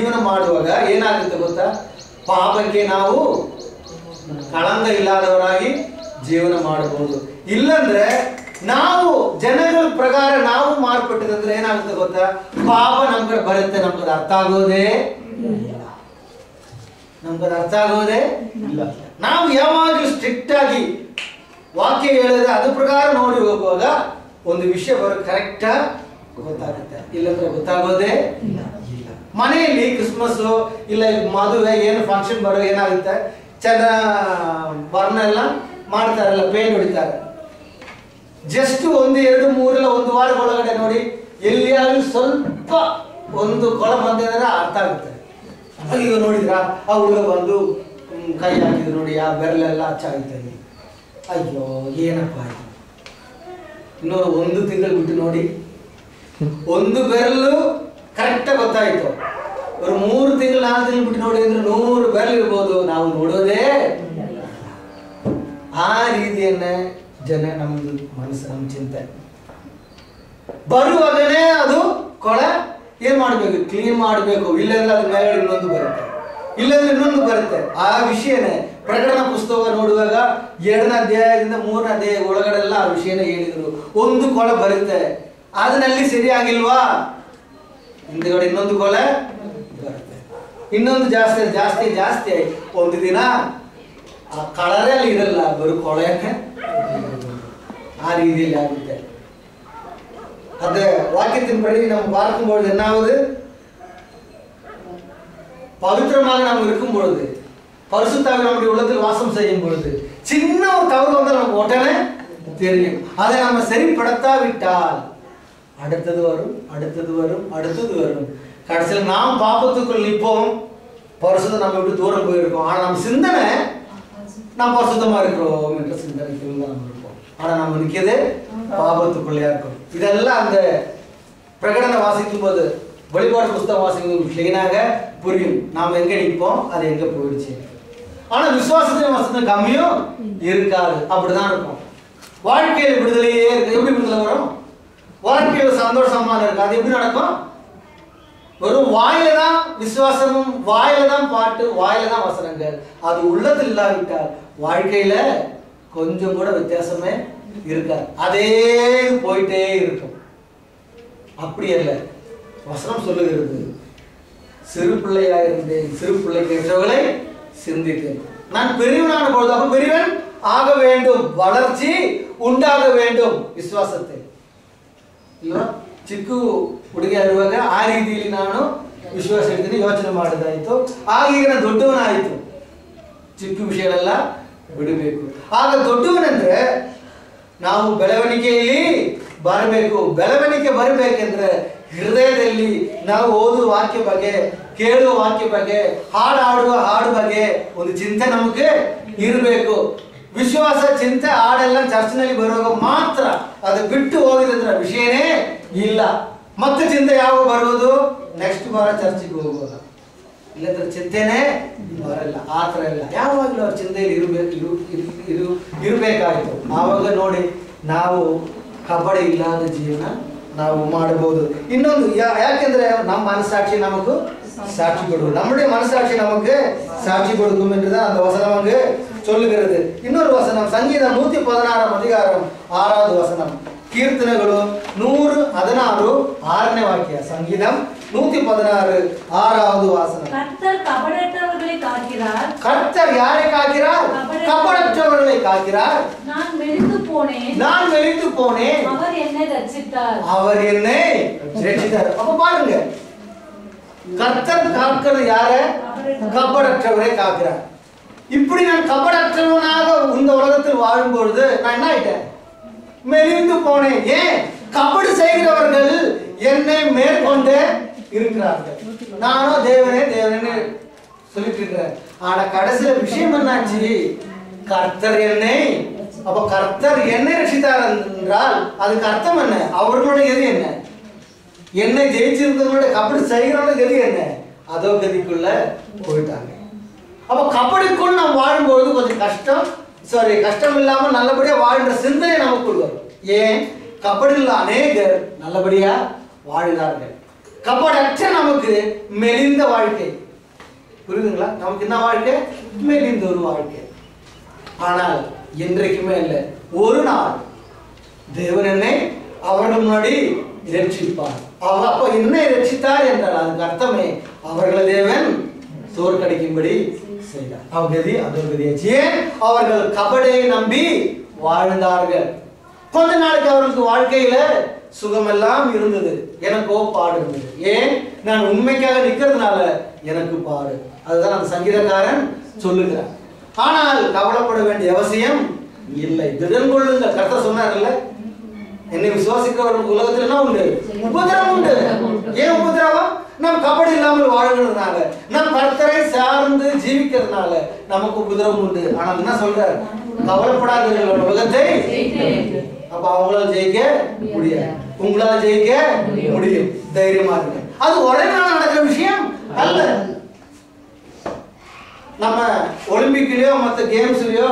ಜೀವನ ಮಾಡುವಾಗ ಏನಾಗುತ್ತೆ ಗೊತ್ತಾ, ಪಾಪಕ್ಕೆ ನಾವು ಕಳಂಕ ಇಲ್ಲದವರಾಗಿ ಜೀವನ ಮಾಡಬಹುದು. ಇಲ್ಲಂದ್ರೆ ನಾವು ಜನಗಳ ಪ್ರಕಾರ ನಾವು ಮಾರ್ಪಟ್ಟಿದಂದ್ರೆ ಏನಾಗುತ್ತೆ ಗೊತ್ತಾ, ಪಾಪ ನಮ್ ಕಡೆ ಬರುತ್ತೆ, ನಮ್ಗೆ ಅರ್ಥ ಆಗೋದೇ ಇಲ್ಲ. ನಾವು ಯಾವಾಗಲೂ ಸ್ಟ್ರಿಕ್ಟ್ ಆಗಿ ವಾಕ್ಯ ಹೇಳಿದ್ರೆ ಅದ್ರ ಪ್ರಕಾರ ನೋಡಿ ಹೋಗುವಾಗ ಒಂದು ವಿಷಯ ಬರೋ ಕರೆಕ್ಟ್ ಗೊತ್ತಾಗುತ್ತೆ, ಇಲ್ಲಂದ್ರೆ ಗೊತ್ತಾಗೋದೇ ಇಲ್ಲ. ಮನೆಯಲ್ಲಿ ಕ್ರಿಸ್ಮಸ್ ಇಲ್ಲ ಮದುವೆ ಏನು ಫಂಕ್ಷನ್ ಬರೋ ಏನಾಗುತ್ತೆ, ಚೆನ್ನ ಬರ್ನ ಎಲ್ಲ ಮಾಡ್ತಾರಲ್ಲ, ಪೇಂಟ್ ಹೊಡಿತಾರೆ. ಜಸ್ಟ್ 1, 2, 3 1 ವಾರ ಒಳಗಡೆ ನೋಡಿ ಎಲ್ಲಿಯಾದ್ರೂ ಸ್ವಲ್ಪ ಒಂದು ಕೊಳ ಬಂದಿದ್ರೆ ಅರ್ಥ ಆಗುತ್ತೆ. ಈಗ ನೋಡಿದ್ರ ಆ ಹುಡುಗ ಬಂದು ಕೈ ಹಾಕಿದ್ರು ನೋಡಿ, ಆ ಬೆರಳೆಲ್ಲ ಹಚ್ಚಾಗುತ್ತೆ. ಅಯ್ಯೋ ಏನಪ್ಪ ಆಯ್ತು. ಇನ್ನು 1 ತಿಂಗಳು ಬಿಟ್ಟು ನೋಡಿ, 1 ಬೆರಳು ಕರೆಕ್ಟಾಗಿ ಗೊತ್ತಾಯ್ತು. ஒரு 3 ತಿಂಗಳು 4 ತಿಂಗಳು ಬಿಟ್ಟು ನೋಡಿ ಅಂದ್ರೆ 100 ಬೆರಳು ಇರ್ಬೋದು, ನಾವು ನೋಡೋದೇ. ಆ ರೀತಿಯನ್ನೇ ಜನ ನಮ್ದು ಮನಸ್ಸು, ನಮ್ಮ ಚಿಂತೆ ಬರುವಾಗನೇ ಅದು ಕೊಳ ಏನ್ ಮಾಡ್ಬೇಕು, ಕ್ಲೀನ್ ಮಾಡ್ಬೇಕು. ಇಲ್ಲಂದ್ರೆ ಅದ್ರ ಮೇಲೆ ಇನ್ನೊಂದು ಬರುತ್ತೆ, ಇಲ್ಲಂದ್ರೆ ಇನ್ನೊಂದು ಬರುತ್ತೆ. ಆ ವಿಷಯನೇ ಪ್ರಕಟಣಾ ಪುಸ್ತಕ ನೋಡುವಾಗ 2ನೇ ಅಧ್ಯಾಯದಿಂದ 3ನೇ ಅಧ್ಯಾಯ ಒಳಗಡೆಲ್ಲ ಆ ವಿಷಯನ ಹೇಳಿದ್ರು. ಒಂದು ಕೊಳ ಬರುತ್ತೆ, ಅದನ್ನಲ್ಲಿ ಸರಿಯಾಗಿಲ್ವಾ, ಹಿಂದುಗಡೆ ಇನ್ನೊಂದು ಕೊಳ ಬರುತ್ತೆ, ಇನ್ನೊಂದು ಜಾಸ್ತಿ ಜಾಸ್ತಿ ಜಾಸ್ತಿ. ಒಂದು ದಿನ ಆ ಕಳರಲ್ಲಿ ಇರಲ್ಲ, ಬರು ಕೊಳೆಯನ್ನೇ ಆ ರೀತಿಯಲ್ಲಿ ಆಗುತ್ತೆ. அது வாக்கியத்தின்படி நம்ம பார்க்கும் பொழுது என்ன ஆகுது, பவித்திரமாக நாம் இருக்கும் பொழுது, பரிசுத்தாவின் நம்முடைய உள்ளத்தில் வாசம் செய்யும் பொழுது சின்ன ஒரு தவறு வந்தால் நமக்கு உடனே தெரியும். அதை நம்ம சரிப்படுத்தாவிட்டால் அடுத்தது வரும், அடுத்தது வரும், அடுத்தது வரும். கடைசியில் நாம் பாபத்துக்குள் நிற்போம், பரிசுத்தம் நம்ம விட்டு தூரம் போயிருக்கோம். ஆனால் நம்ம சிந்தனை நாம் பரிசுத்தமா இருக்கிறோம் என்ற சிந்தனைக்குள்ள நம்ம இருப்போம். ஆனால் நம்ம நிற்கிறது பாபத்துக்குள்ளே இருக்கும். இதெல்லாம் அந்த பிரகடனை வாசிக்கும் போது, வெளிப்பாடு புஸ்தகம் வாசிக்கும் கிளீனாக புரியும் நாம் எங்க நிற்போம், அது எங்க போயிடுச்சு. ஆனா விசுவாசத்தின் வசனம் கம்மியும் இருக்காது, அப்படிதான் இருக்கும். வாழ்க்கையில் விடுதலையே இருக்கு. எப்படி விடுதலை வரும்? வாழ்க்கையில் சந்தோஷமா இருக்கு, அது எப்படி நடக்கும்? வெறும் வாயில தான் விசுவாசமும், வாயில தான் பாட்டு, வாயில தான் வசனங்கள். அது உள்ளத்தில் இல்லாவிட்டால் வாழ்க்கையில கொஞ்சம் கூட வித்தியாசமே இருக்காது, அதே போயிட்டே இருக்கும். அப்படி அல்ல, வசனம் சொல்லுகிறது, சிறு பிள்ளையாயிருந்தேன், சிறு பிள்ளைக்கு ஏற்றவர்களை சிந்தித்தேன், நான் பெரியவனான பொழுது. அப்ப பெரியவன் ஆக வேண்டும், வளர்ச்சி ಉಂಟಾಗ வேண்டும் ವಿಶ್ವಾಸತೆ ಇಲ್ವಾ. ಚಿಕ್ಕ ಹುಡುಗಿ ಇರುವಾಗ ಆ ರೀತಿಯಲ್ಲಿ ನಾನು ವಿಶ್ವಾಸ ಇಡ್ತೀನಿ, ಯೋಚನೆ ಮಾಡೋದಾಯ್ತು. ಆಗ ಈಗ ನಾನು ದೊಡ್ಡವನಾಯಿತು, ಚಿಕ್ಕ ವಿಷಯಗಳೆಲ್ಲ ಬಿಡಬೇಕು. ಆಗ ದೊಡ್ಡವನಂದ್ರೆ ನಾವು ಬೆಳವಣಿಗೆಯಲ್ಲಿ ಬರಬೇಕು. ಬೆಳವಣಿಗೆ ಬರಬೇಕೆಂದ್ರೆ ಹೃದಯದಲ್ಲಿ ನಾವು ಓದುವ ವಾಕ್ಯ ಬಗ್ಗೆ, ಕೇಳುವ ವಾಕ್ಯ ಬಗ್ಗೆ, ಹಾಡುವ ಹಾಡು ಬಗ್ಗೆ ಒಂದು ಚಿಂತೆ ನಮಗೆ ಇರಬೇಕು. ವಿಶ್ವಾಸ ಚಿಂತೆ ಹಾಡೆಲ್ಲ ಚರ್ಚ್ನಲ್ಲಿ ಬರುವಾಗ ಮಾತ್ರ, ಅದು ಬಿಟ್ಟು ಹೋಗಿದ್ರೆ ವಿಷಯನೇ ಇಲ್ಲ. ಮತ್ತೆ ಚಿಂತೆ ಯಾವಾಗ ಬರುವುದು? ನೆಕ್ಸ್ಟ್ ವಾರ ಚರ್ಚಿಗೆ ಹೋಗುವಾಗ. ಇಲ್ಲಂದ್ರೆ ಚಿಂತೆನೇ ಬರಲ್ಲ, ಆ ಥರ ಇಲ್ಲ. ಯಾವಾಗಲೂ ಅವ್ರ ಚಿಂತೆಯಲ್ಲಿ ಇರಬೇಕಾಯ್ತು. ಆವಾಗ ನೋಡಿ ನಾವು ಕಬಡ ಇಲ್ಲದ ಜೀವನ ನಾವು ಮಾಡಬಹುದು. ಇನ್ನೊಂದು ಯಾಕೆಂದ್ರೆ ನಮ್ಮ மனசாட்சி நமக்கு சாட்சி கொடுக்கும், நம்முடைய மனசாட்சி நமக்கு சாட்சி கொடுக்கும் என்றுதான் அந்த வசனம் அங்கு சொல்லுகிறது. இன்னொரு வசனம் சங்கீதம் 116 அதிகாரம் 6வது வசனம், ಕೀರ್ತನೆಗಳು 116 6ನೇ ವಾಕ್ಯ. ಸಂಗೀதம் 116 6வது வசனம். கர்த்தர் கபடற்றவர்களை காக்கிறார். கர்த்தர் யாரை காக்கிறார்? கபடற்றவர்களை காக்கிறார். நான் மெலிந்து போனேன், நான் மெலிந்து போனேன், அவர் என்னை ரட்சித்தார், அவர் என்னை ரட்சித்தார். அப்ப பாருங்க, கர்த்தர் காக்கிறது யாரை? கபடற்றவரை காக்கிறார். இப்படி நான் கபடற்றவனாக இந்த உலகத்தில் வாழும் பொழுது நான் என்ன ஆயிட்டேன்? மெலிந்து போனேன். ஏன்? கபடு செய்கிறவர்கள் என்னை மேற்கொண்டு இருக்கிறார்கள். நானும் தேவனே தேவனே சொல்லிட்டு இருக்கிறேன். ஆனா கடைசியில விஷயம் என்னாச்சு? கர்த்தர் என்னை, அப்ப கர்த்தர் என்னை ரட்சித்தார் என்றால் அதுக்கு அர்த்தம் என்ன? அவர்களுடைய எது என்ன? என்னை ஜெயிச்சிருந்தவங்களுடைய கபடி செய்கிறவங்களுடைய கதி என்ன? அதோ கதிக்குள்ள போயிட்டாங்க. அப்ப கபடிக்குள் நாம் வாழும்போது கொஞ்சம் கஷ்டம், கஷ்டம் இல்லாம நல்லபடியா வாழ்ற சிந்தனை நமக்குள் வரும். ஏன்? கபடியில் அநேகர் நல்லபடியா வாழ்கிறார்கள். கபடற்ற நமக்கு மெலிந்த வாழ்க்கை. புரியுதுங்களா? நமக்கு என்ன வாழ்க்கை? மெலிந்த ஒரு வாழ்க்கை. ஆனால் என்றைக்குமே இல்லை, ஒரு நாள் தேவன் என்னை அவர்கள் முன்னாடி ரட்சிப்பார். அப்ப என்னை ரட்சித்தார் என்றால் அதுக்கு அர்த்தமே அவர்களை தேவன் தோற்கடிக்கும்படி செய்தார். அவகதி அதோகதியாச்சு. ஏன்? அவர்கள் கபடை நம்பி வாழ்ந்தார்கள். கொஞ்ச நாளைக்கு அவர்களுக்கு வாழ்க்கையில சுகமெல்லாம் இருந்தது, எனக்கோ பாடு இருந்தது. ஏன்? நான் உண்மைக்காக நிக்கிறதுனால எனக்கு பாடு. அதுதான் அந்த சங்கீதக்காரன் சொல்லுகிறார். ஆனால் கவலைப்பட வேண்டிய அவசியம் இல்லை. திடன் கொள்ளுங்கள். கர்த்தர் சொன்னார்ல, என்னை விசுவாசிக்கிறவர்களுக்கு உலகத்தில் என்ன உண்டு? உபத்திரவம் உண்டு. ஏன் உபத்திரவம்? நாம் கபடி இல்லாமல் வாழ்கிறதுனால, நாம் கர்த்தரை சார்ந்து ஜீவிக்கிறதுனால நமக்கு உபத்திரவம் உண்டு. ஆனால் என்ன சொல்றார்? கவலைப்படாதீர்கள், உலகத்தை. அப்ப அவங்களால ஜெயிக்க முடியாது, உங்களால ஜெயிக்க முடியும். தைரியமா இருங்க. அது ஒரே நாள் நடக்கிற விஷயம் அல்ல. நம்ம ஒலிம்பிக்லயோ மற்ற கேம்ஸ்லயோ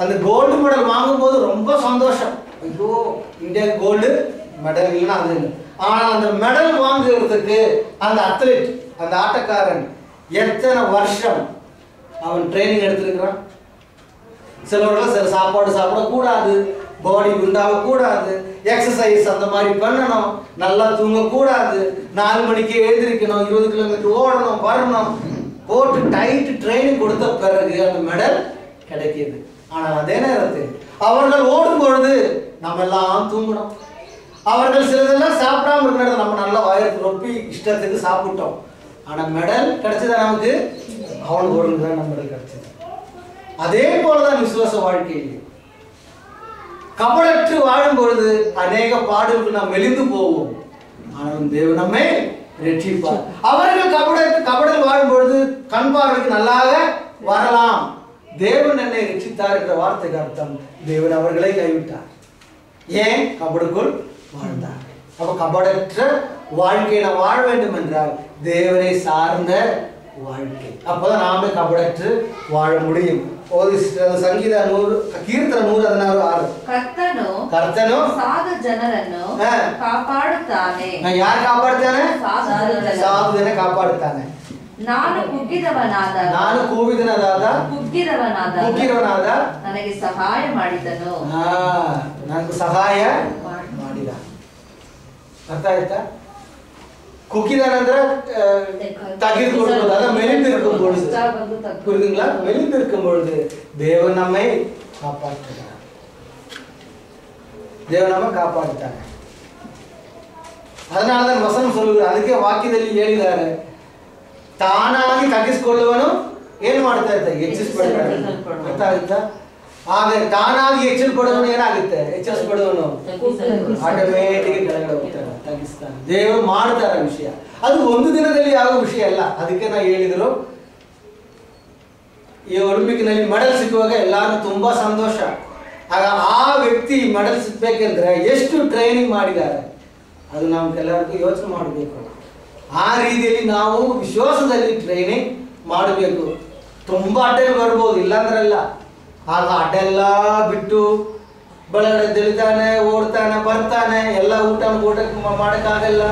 அந்த கோல்டு மெடல் வாங்கும் போது ரொம்ப சந்தோஷம். ஐயோ, இந்தியாவுக்கு கோல்டு மெடல் இல்லைன்னா அது இல்லை. ஆனால் அந்த மெடல் வாங்குறதுக்கு அந்த அத்லெட், அந்த ஆட்டக்காரன் எத்தனை வருஷம் அவன் ட்ரைனிங் எடுத்திருக்கிறான். சிலவர்கள் சில சாப்பாடு சாப்பிடக்கூடாது, பாடி குண்டாகக்கூடாது, எக்ஸசைஸ் அந்த மாதிரி பண்ணணும், நல்லா தூங்கக்கூடாது, 4 மணிக்கு எழுந்திருக்கணும், 20 கிலோமீட்டர் ஓடணும், வரணும், போட்டு டைட் ட்ரைனிங் கொடுத்த பிறகு அந்த மெடல் கிடைக்கிது. ஆனால் அதே நேரத்தில் அவர்கள் ஓடும் பொழுது நம்ம எல்லாம் தூங்கணும். அவர்கள் சிலதெல்லாம் சாப்பிடாம இருக்கிற நம்ம நல்லா வயிறு ரொப்பி இஷ்டத்துக்கு சாப்பிட்டோம். ஆனால் மெடல் கிடைச்சதா நமக்கு? அவனுக்கு ஒரு தான் மெடல் கிடைச்சது. அதே போலதான் விசுவாச வாழ்க்கையில் கபடற்று வாழும் பொழுது அநேக பாடுகளுக்கு நாம் மெலிந்து போவோம். ஆனால் தேவன் நம்மை ரட்சிப்பார். அவர்கள் கபடல் வாழும் பொழுது கண் பார்வைக்கு நல்லாக வரலாம். தேவன் என்னை ரட்சித்தார் என்ற வார்த்தைக்கு அர்த்தம் தேவன் அவர்களை கைவிட்டார். ஏன்? கபடுக்குள் வாழ்ந்தார். அப்ப கபடற்ற வாழ்க்கையை நாம் வாழ வேண்டும் என்றால் தேவனை சார்ந்த வாழ்க்கை. அப்பதான் நாம கபடற்று வாழ முடியும். ಸಂಗೀತ 100 ಕೀರ್ತನ 116 ಕರ್ತನು ಸಾಧು ಜನರನ್ನು ಕಾಪಾಡುತ್ತಾನೆ. ಯಾರು ಕಾಪಾಡ್ತಾನೆ? ಸಾಧು ಜನ ಕಾಪಾಡುತ್ತಾನೆ. ನಾನು ಕೂಗಿದನಾದ ನನಗೆ ಸಹಾಯ ಮಾಡಿದನು. ನನಗೆ ಸಹಾಯ ಮಾಡಿದ. ಅರ್ಥ ಆಯ್ತಾ? குக்கிதானன்ற தகிர் கொடுப்பது, அதான் மெலிந்திருக்கும் பொழுது. புரியுதுங்களா? மெலிந்திருக்கும் பொழுது தேவன் நம்மை காப்பாற்றுகிறார். தேவன் நம்ம காப்பாற்றுட்டாங்க. அதனாலதான் வசனம் சொல்லுகிறார். ಅದಕ್ಕೆ ವಾಕ್ಯದಲ್ಲಿ ಹೇಳಿದ್ದಾರೆ, ತಾನಾಗಿ ತಗ್ಗಿಸಿಕೊಳ್ಳುವನು ಏನು ಮಾಡ್ತಾ ಇರ್ತಾರೆ? ಹೆಚ್ಚಿಸಲ್ಪಡ್ತಾನೆ. ಅರ್ಥ ಆಗುತ್ತಾ? ಆಗ ತಾನಾಗಿ ಹೆಚ್ಚಲ್ಪಡುವನು ಏನಾಗುತ್ತೆ? ಹೆಚ್ಚಿಸಲ್ಪಡುವನು ಆಟೋಮೇಟಿಕ್ ಕೆಳಗಡೆ ಹೋಗ್ತಾನೆ, ತಗ್ಗಿಸ್ತಾನೆ. ದೇವರು ಮಾಡ್ತಾರೆ ವಿಷಯ. ಅದು ಒಂದು ದಿನದಲ್ಲಿ ಆಗುವ ವಿಷಯ ಅಲ್ಲ. ಅದಕ್ಕೆ ನಾ ಹೇಳಿದ್ರು, ಈ ಒಲಿಂಪಿಕ್ನಲ್ಲಿ ಮೆಡಲ್ ಸಿಕ್ಕುವಾಗ ಎಲ್ಲಾರು ತುಂಬಾ ಸಂತೋಷ. ಆಗ ಆ ವ್ಯಕ್ತಿ ಮೆಡಲ್ ಸಿಗ್ಬೇಕೆಂದ್ರೆ ಎಷ್ಟು ಟ್ರೈನಿಂಗ್ ಮಾಡಿದ್ದಾರೆ ಅದು ನಮ್ಗೆಲ್ಲರಿಗೂ ಯೋಚನೆ ಮಾಡಬೇಕು. ಆ ರೀತಿಯಲ್ಲಿ ನಾವು ವಿಶ್ವಾಸದಲ್ಲಿ ಟ್ರೈನಿಂಗ್ ಮಾಡಬೇಕು. ತುಂಬಾ ಅಡ್ಡ ಬರ್ಬೋದು, ಇಲ್ಲಾಂದ್ರಲ್ಲ. ಆಗ ಅಡ್ಡೆಲ್ಲ ಬಿಟ್ಟು ಬೆಳಗಡೆ ತಿಳಿತಾನೆ, ಓಡ್ತಾನೆ, ಬರ್ತಾನೆ, ಎಲ್ಲ ಊಟ ಮಾಡೋಕ್ಕಾಗಲ್ಲ.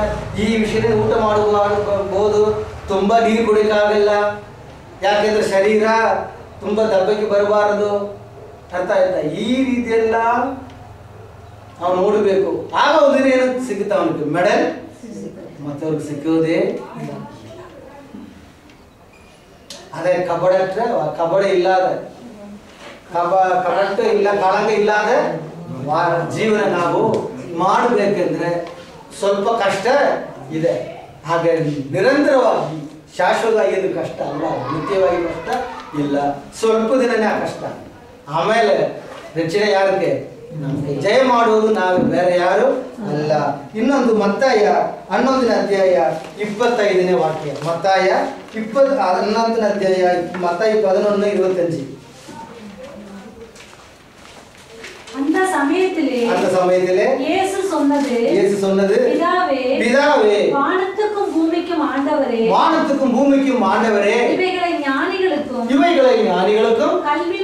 ಈ ವಿಷಯದಲ್ಲಿ ಊಟ ಮಾಡಬಹುದು, ತುಂಬಾ ನೀರು ಕುಡಿಯೋಕ್ಕಾಗಲ್ಲ. ಯಾಕೆಂದ್ರೆ ಶರೀರ ತುಂಬಾ ದಬ್ಬಕ್ಕೆ ಬರಬಾರದು. ಅರ್ಥ ಆಯ್ತಾ? ಈ ರೀತಿಯೆಲ್ಲ ನಾವು ನೋಡಬೇಕು. ಆಗ ಒಂದಿನ ಏನು ಸಿಗುತ್ತ ಅವನಿಗೆ ಮೆಡಲ್, ಮತ್ತೆ ಅವ್ರಿಗೆ ಸಿಕ್ಕೋದೇ. ಅದೇ ಕಬಡಟ್ರೆ ಕಬಡ್ಡಿ ಇಲ್ಲದ ಕಬಡ್ಡಿ ಇಲ್ಲ, ಕಾಳಂಗ ಇಲ್ಲದ ಜೀವನ ನಾವು ಮಾಡಬೇಕೆಂದ್ರೆ ಸ್ವಲ್ಪ ಕಷ್ಟ ಇದೆ. ಹಾಗೆ ನಿರಂತರವಾಗಿ ಶಾಶ್ವತವಾಗಿ ಇದು ಕಷ್ಟ ಅಲ್ಲ, ನಿತ್ಯವಾಗಿ ಕಷ್ಟ ಇಲ್ಲ, ಸ್ವಲ್ಪ ದಿನನೇ ಆ ಕಷ್ಟ. ಆಮೇಲೆ ರಕ್ಷಣೆ ಯಾರಿಗೆ? ನಮಗೆ. ಜಯ ಮಾಡುವುದು ನಾವು, ಬೇರೆ ಯಾರು ಅಲ್ಲ. ಇನ್ನೊಂದು ಮತ್ತಾಯ 11ನೇ ಅಧ್ಯಾಯ 25ನೇ ವಾಕ್ಯ. ಮತ್ತಾಯ 11ನೇ ಅಧ್ಯಾಯ ಮತ್ತಾಯ 11:25. அந்த சமயத்திலே இயேசு சொன்னது பிதாவே வானத்துக்கும் பூமிக்கும் ஆண்டவரே இவைகளை ஞானிகளுக்கும் கல்வி